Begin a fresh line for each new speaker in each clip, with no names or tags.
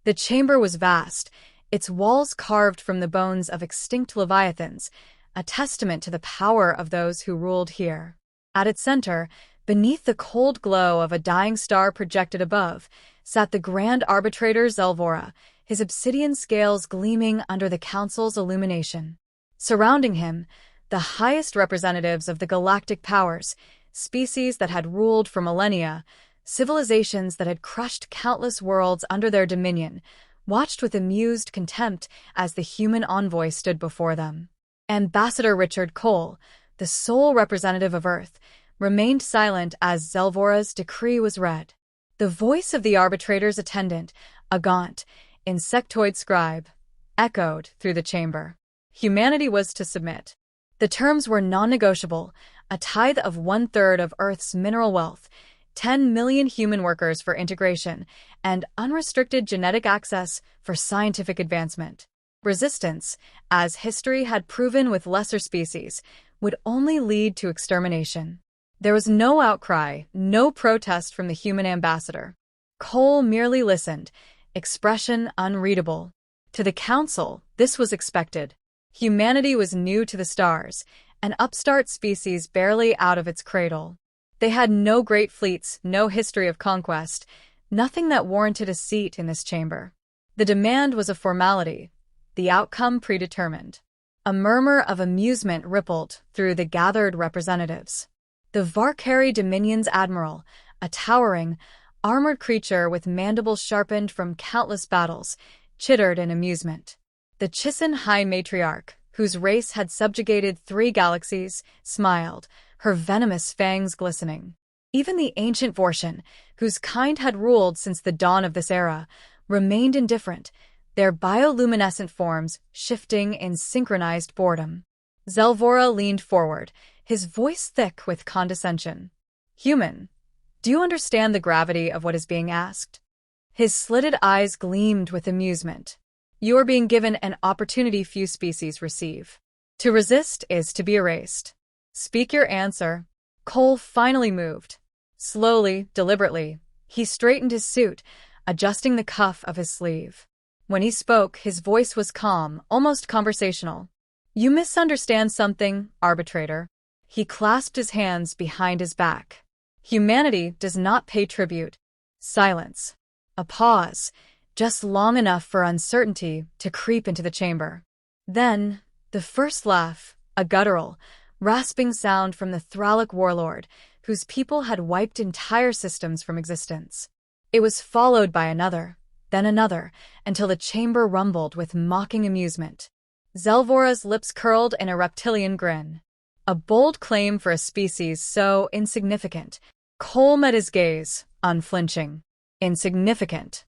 The chamber was vast, its walls carved from the bones of extinct leviathans, a testament to the power of those who ruled here. At its center, beneath the cold glow of a dying star projected above, sat the Grand Arbitrator Zelvora, his obsidian scales gleaming under the Council's illumination. Surrounding him, the highest representatives of the galactic powers, species that had ruled for millennia, civilizations that had crushed countless worlds under their dominion, watched with amused contempt as the human envoy stood before them. Ambassador Richard Cole, the sole representative of Earth, remained silent as Zelvora's decree was read. The voice of the arbitrator's attendant, a gaunt, insectoid scribe, echoed through the chamber. Humanity was to submit. The terms were non-negotiable: a tithe of 1/3 of Earth's mineral wealth, 10 million human workers for integration, and unrestricted genetic access for scientific advancement. Resistance, as history had proven with lesser species, would only lead to extermination. There was no outcry, no protest from the human ambassador. Cole merely listened, expression unreadable. To the Council, this was expected. Humanity was new to the stars, an upstart species barely out of its cradle. They had no great fleets, no history of conquest, nothing that warranted a seat in this chamber. The demand was a formality, the outcome predetermined. A murmur of amusement rippled through the gathered representatives. The Varkari Dominion's admiral, a towering, armored creature with mandibles sharpened from countless battles, chittered in amusement. The Chisin High Matriarch, whose race had subjugated 3 galaxies, smiled, her venomous fangs glistening. Even the ancient Vortian, whose kind had ruled since the dawn of this era, remained indifferent, their bioluminescent forms shifting in synchronized boredom. Zelvora leaned forward, his voice thick with condescension. "Human, do you understand the gravity of what is being asked?" His slitted eyes gleamed with amusement. "You are being given an opportunity few species receive. To resist is to be erased. Speak your answer." Cole finally moved. Slowly, deliberately, he straightened his suit, adjusting the cuff of his sleeve. When he spoke, his voice was calm, almost conversational. "You misunderstand something, arbitrator." He clasped his hands behind his back. "Humanity does not pay tribute." Silence. A pause, just long enough for uncertainty to creep into the chamber. Then, the first laugh, a guttural, rasping sound from the Thralic warlord, whose people had wiped entire systems from existence. It was followed by another, then another, until the chamber rumbled with mocking amusement. Zelvora's lips curled in a reptilian grin. A bold claim for a species so insignificant. Cole met his gaze, unflinching. Insignificant.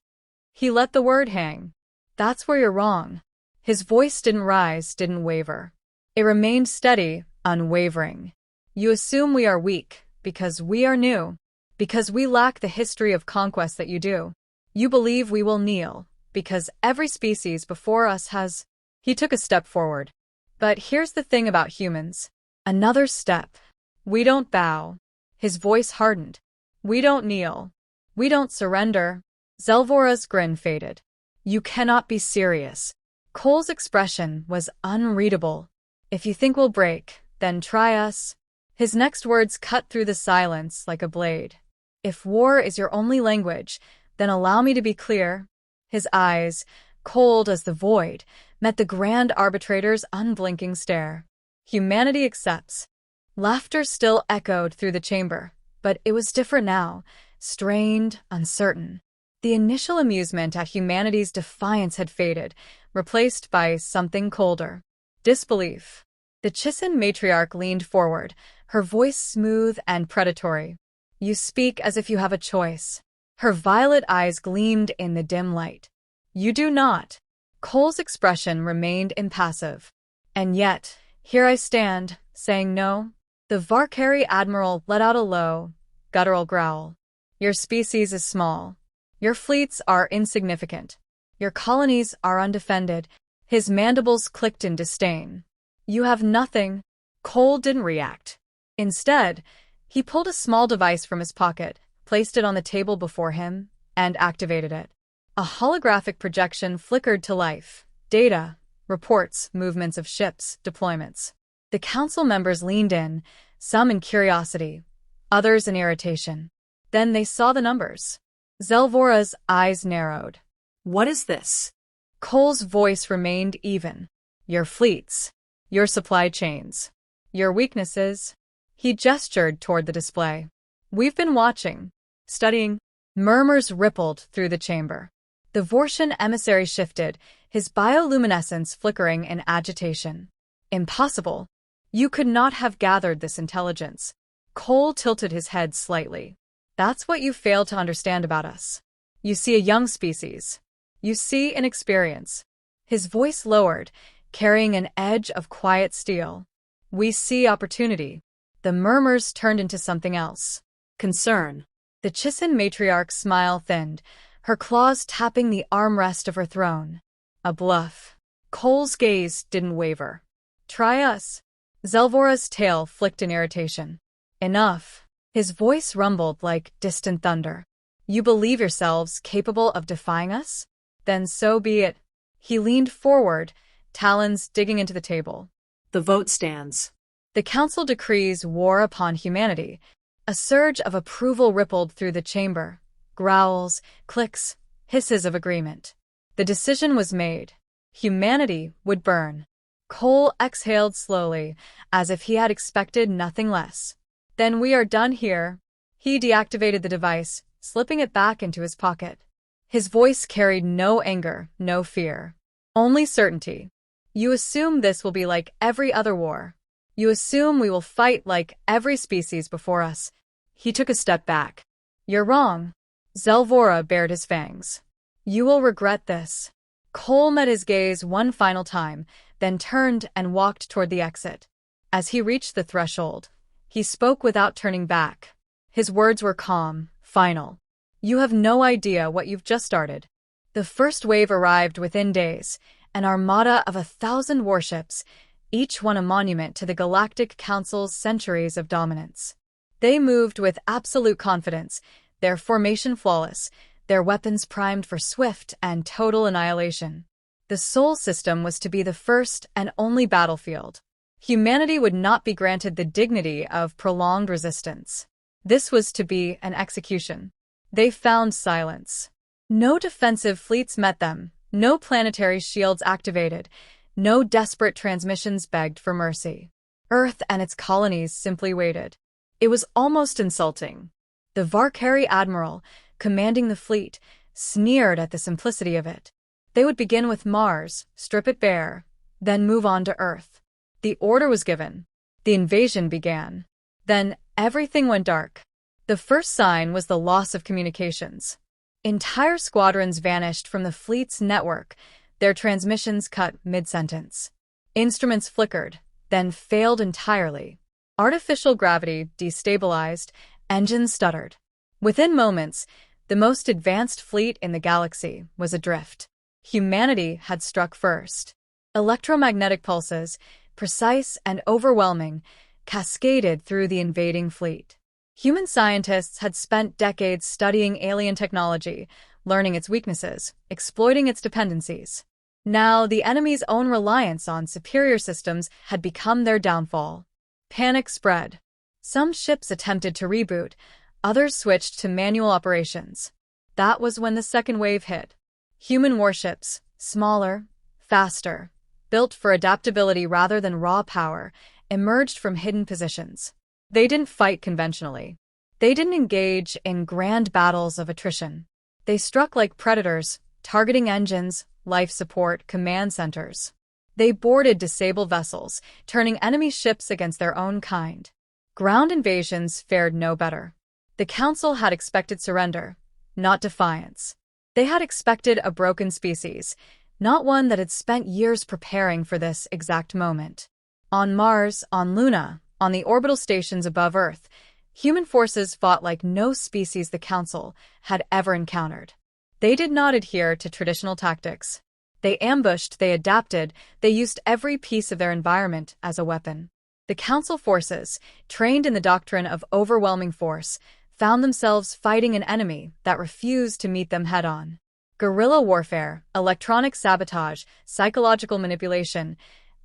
He let the word hang. "That's where you're wrong." His voice didn't rise, didn't waver. It remained steady, unwavering. "You assume we are weak, because we are new, because we lack the history of conquest that you do. You believe we will kneel, because every species before us has—" He took a step forward. "But here's the thing about humans." Another step. "We don't bow." His voice hardened. "We don't kneel. We don't surrender." Zelvora's grin faded. "You cannot be serious." Cole's expression was unreadable. "If you think we'll break, then try us." His next words cut through the silence like a blade. "If war is your only language, then allow me to be clear." His eyes, cold as the void, met the Grand Arbitrator's unblinking stare. "Humanity accepts." Laughter still echoed through the chamber, but it was different now, strained, uncertain. The initial amusement at humanity's defiance had faded, replaced by something colder. Disbelief. The Chisin matriarch leaned forward, her voice smooth and predatory. "You speak as if you have a choice." Her violet eyes gleamed in the dim light. "You do not." Cole's expression remained impassive. "And yet, here I stand, saying no." The Varkari admiral let out a low, guttural growl. "Your species is small. Your fleets are insignificant. Your colonies are undefended." His mandibles clicked in disdain. "You have nothing." Cole didn't react. Instead, he pulled a small device from his pocket, placed it on the table before him, and activated it. A holographic projection flickered to life. Data, reports, movements of ships, deployments. The council members leaned in, some in curiosity, others in irritation. Then they saw the numbers. Zelvora's eyes narrowed.
What is this?
Cole's voice remained even. Your fleets. Your supply chains. Your weaknesses. He gestured toward the display. We've been watching. Studying. Murmurs rippled through the chamber. The Vortian emissary shifted, his bioluminescence flickering in agitation. Impossible. You could not have gathered this intelligence. Cole tilted his head slightly. That's what you fail to understand about us. You see a young species. You see inexperience. His voice lowered, carrying an edge of quiet steel. We see opportunity. The murmurs turned into something else. Concern. The Chisin matriarch's smile thinned, her claws tapping the armrest of her throne. A bluff. Cole's gaze didn't waver. Try us. Zelvora's tail flicked in irritation. Enough. His voice rumbled like distant thunder. You believe yourselves capable of defying us? Then so be it. He leaned forward, talons digging into the table.
The vote stands.
The council decrees war upon humanity. A surge of approval rippled through the chamber. Growls, clicks, hisses of agreement. The decision was made. Humanity would burn. Cole exhaled slowly, as if he had expected nothing less. Then we are done here. He deactivated the device, slipping it back into his pocket. His voice carried no anger, no fear. Only certainty. You assume this will be like every other war. You assume we will fight like every species before us. He took a step back. You're wrong. Zelvora bared his fangs. You will regret this. Cole met his gaze one final time, then turned and walked toward the exit. As he reached the threshold, he spoke without turning back. His words were calm, final. You have no idea what you've just started. The first wave arrived within days, an armada of 1,000 warships, each one a monument to the Galactic Council's centuries of dominance. They moved with absolute confidence, their formation flawless, their weapons primed for swift and total annihilation. The Sol system was to be the first and only battlefield. Humanity would not be granted the dignity of prolonged resistance. This was to be an execution. They found silence. No defensive fleets met them, no planetary shields activated, no desperate transmissions begged for mercy. Earth and its colonies simply waited. It was almost insulting. The Varkari admiral, commanding the fleet, sneered at the simplicity of it. They would begin with Mars, strip it bare, then move on to Earth. The order was given. The invasion began. Then everything went dark. The first sign was the loss of communications. Entire squadrons vanished from the fleet's network, their transmissions cut mid-sentence. Instruments flickered, then failed entirely. Artificial gravity destabilized, engines stuttered. Within moments, the most advanced fleet in the galaxy was adrift. Humanity had struck first. Electromagnetic pulses, precise and overwhelming, cascaded through the invading fleet. Human scientists had spent decades studying alien technology, learning its weaknesses, exploiting its dependencies. Now, the enemy's own reliance on superior systems had become their downfall. Panic spread. Some ships attempted to reboot, others switched to manual operations. That was when the second wave hit. Human warships, smaller, faster, built for adaptability rather than raw power, emerged from hidden positions. They didn't fight conventionally. They didn't engage in grand battles of attrition. They struck like predators, targeting engines, life support, command centers. They boarded disabled vessels, turning enemy ships against their own kind. Ground invasions fared no better. The Council had expected surrender, not defiance. They had expected a broken species, not one that had spent years preparing for this exact moment. On Mars, on Luna, on the orbital stations above Earth, human forces fought like no species the Council had ever encountered. They did not adhere to traditional tactics. They ambushed, they adapted, they used every piece of their environment as a weapon. The Council forces, trained in the doctrine of overwhelming force, found themselves fighting an enemy that refused to meet them head-on. Guerrilla warfare, electronic sabotage, psychological manipulation.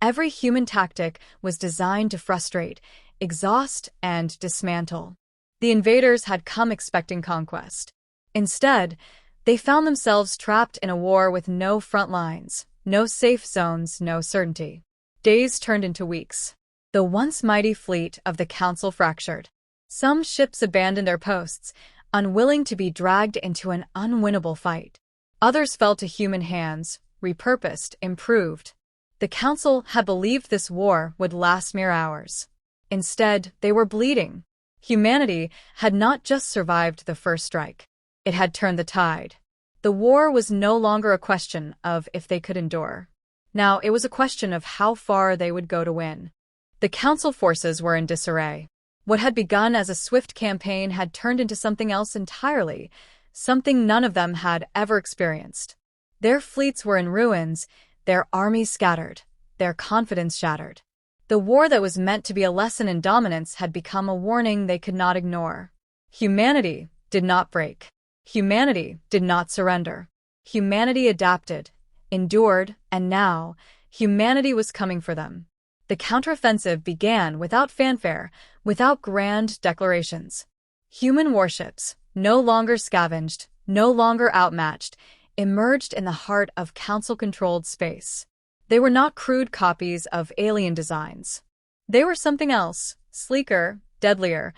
Every human tactic was designed to frustrate, exhaust, and dismantle. The invaders had come expecting conquest. Instead, they found themselves trapped in a war with no front lines, no safe zones, no certainty. Days turned into weeks. The once mighty fleet of the Council fractured. Some ships abandoned their posts, unwilling to be dragged into an unwinnable fight. Others fell to human hands, repurposed, improved. The Council had believed this war would last mere hours. Instead, they were bleeding. Humanity had not just survived the first strike. It had turned the tide. The war was no longer a question of if they could endure. Now it was a question of how far they would go to win. The Council forces were in disarray. What had begun as a swift campaign had turned into something else entirely, something none of them had ever experienced. Their fleets were in ruins, their armies scattered, their confidence shattered. The war that was meant to be a lesson in dominance had become a warning they could not ignore. Humanity did not break. Humanity did not surrender. Humanity adapted, endured, and now, humanity was coming for them. The counteroffensive began without fanfare, without grand declarations. Human warships, no longer scavenged, no longer outmatched, emerged in the heart of Council-controlled space. They were not crude copies of alien designs. They were something else, sleeker, deadlier,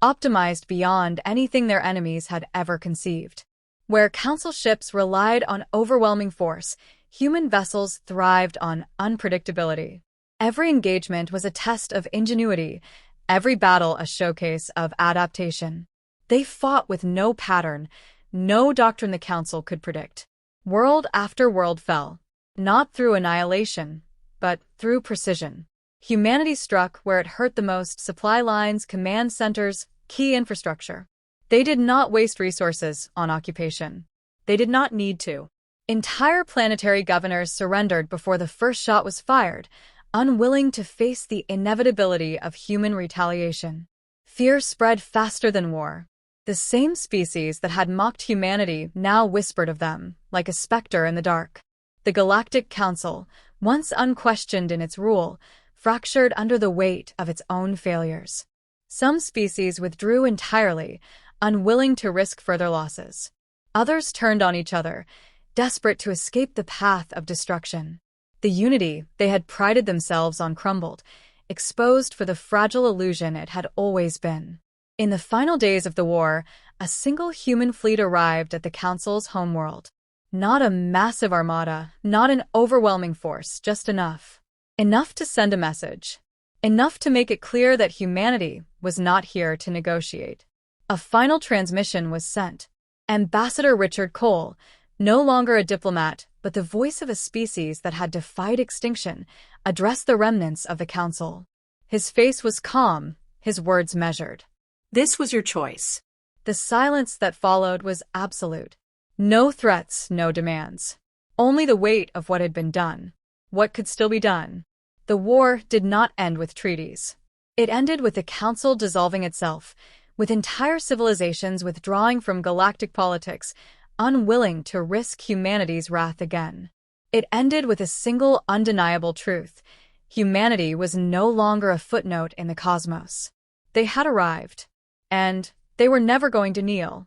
optimized beyond anything their enemies had ever conceived. Where Council ships relied on overwhelming force, human vessels thrived on unpredictability. Every engagement was a test of ingenuity, every battle a showcase of adaptation. They fought with no pattern, no doctrine the Council could predict. World after world fell, not through annihilation, but through precision. Humanity struck where it hurt the most: supply lines, command centers, key infrastructure. They did not waste resources on occupation. They did not need to. Entire planetary governors surrendered before the first shot was fired, unwilling to face the inevitability of human retaliation. Fear spread faster than war. The same species that had mocked humanity now whispered of them, like a specter in the dark. The Galactic Council, once unquestioned in its rule, fractured under the weight of its own failures. Some species withdrew entirely, unwilling to risk further losses. Others turned on each other, desperate to escape the path of destruction. The unity they had prided themselves on crumbled, exposed for the fragile illusion it had always been. In the final days of the war, a single human fleet arrived at the Council's homeworld. Not a massive armada, not an overwhelming force, just enough. Enough to send a message. Enough to make it clear that humanity was not here to negotiate. A final transmission was sent. Ambassador Richard Cole, no longer a diplomat, but the voice of a species that had defied extinction, addressed the remnants of the Council. His face was calm, his words measured.
This was your choice.
The silence that followed was absolute. No threats, no demands. Only the weight of what had been done. What could still be done? The war did not end with treaties. It ended with the Council dissolving itself, with entire civilizations withdrawing from galactic politics, unwilling to risk humanity's wrath again. It ended with a single undeniable truth: humanity was no longer a footnote in the cosmos. They had arrived. And they were never going to kneel.